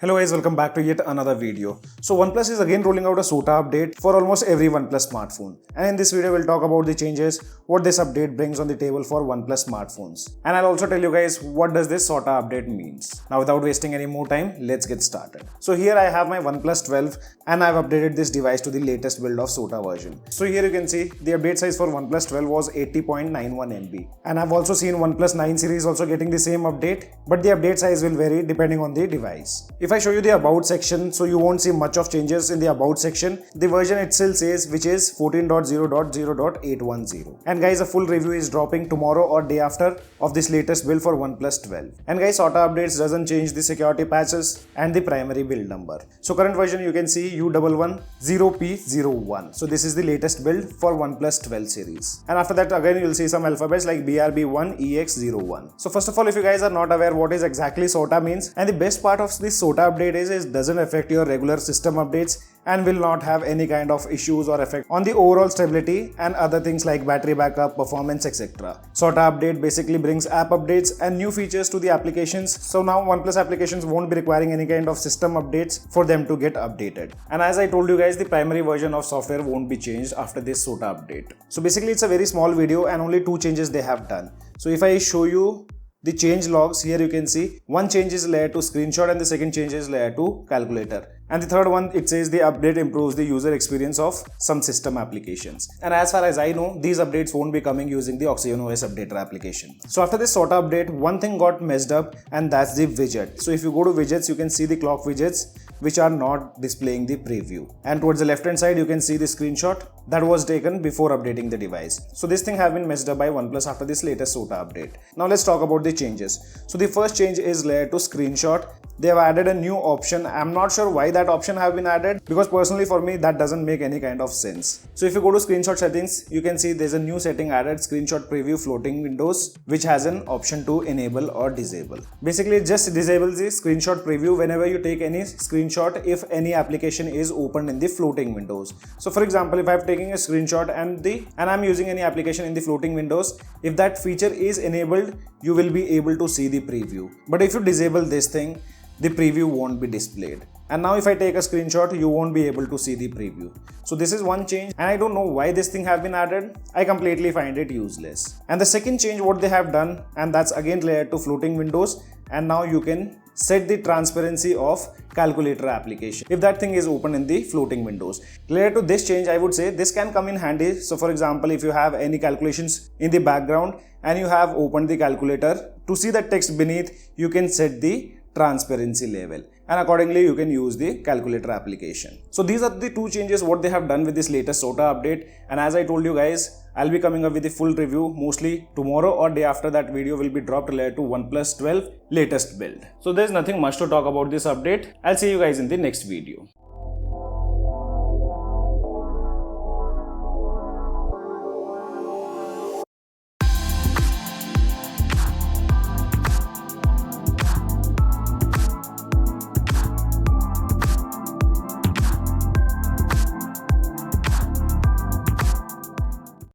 Hello guys, welcome back to yet another video. So OnePlus is again rolling out a SOTA update for almost every OnePlus smartphone. And in this video, we'll talk about the changes, what this update brings on the table for OnePlus smartphones. And I'll also tell you guys what does this SOTA update means. Now without wasting any more time, let's get started. So here I have my OnePlus 12 and I've updated this device to the latest build of SOTA version. So here you can see the update size for OnePlus 12 was 80.91 MB. And I've also seen OnePlus 9 series also getting the same update, but the update size will vary depending on the device. If I show you the about section, so you won't see much of changes in the about section. The version itself says which is 14.0.0.810. And guys, a full review is dropping tomorrow or day after of this latest build for OnePlus 12. And guys, SOTA updates doesn't change the security patches and the primary build number. So current version you can see U110P01. So this is the latest build for OnePlus 12 series. And after that again you'll see some alphabets like BRB1EX01. So first of all, if you guys are not aware what is exactly SOTA means, and the best part of this SOTA update is it doesn't affect your regular system updates and will not have any kind of issues or effect on the overall stability and other things like battery backup, performance, etc. SOTA update basically brings app updates and new features to the applications. So now OnePlus applications won't be requiring any kind of system updates for them to get updated. And as I told you guys, the primary version of software won't be changed after this SOTA update. So basically it's a very small video and only two changes they have done. So if I show you the change logs, here you can see one change is layer to screenshot and the second change is layer to calculator. And the third one, it says the update improves the user experience of some system applications. And as far as I know, these updates won't be coming using the OxygenOS updater application. So after this SOTA update, one thing got messed up, and that's the widget. So if you go to widgets, you can see the clock widgets which are not displaying the preview. And towards the left hand side, you can see the screenshot that was taken before updating the device. So this thing have been messed up by OnePlus after this latest SOTA update. Now let's talk about the changes. So the first change is layer to screenshot. They have added a new option. I'm not sure why that option have been added, because personally for me that doesn't make any kind of sense. So if you go to screenshot settings, you can see there's a new setting added, screenshot preview floating windows, which has an option to enable or disable. Basically it just disables the screenshot preview whenever you take any screenshot if any application is opened in the floating windows. So for example, if I'm taking a screenshot and I'm using any application in the floating windows, if that feature is enabled, you will be able to see the preview. But if you disable this thing, the preview won't be displayed. And now if I take a screenshot, you won't be able to see the preview. So this is one change, and I don't know why this thing have been added. I completely find it useless. And the second change what they have done, and that's again layered to floating windows, and now you can set the transparency of calculator application if that thing is open in the floating windows. Related to this change, I would say this can come in handy. So for example, if you have any calculations in the background and you have opened the calculator, to see the text beneath, you can set the transparency level, and accordingly you can use the calculator application. So these are the two changes what they have done with this latest SOTA update. And as I told you guys, I'll be coming up with the full review mostly tomorrow or day after. That video will be dropped related to OnePlus 12 latest build. So there's nothing much to talk about this update. I'll see you guys in the next video.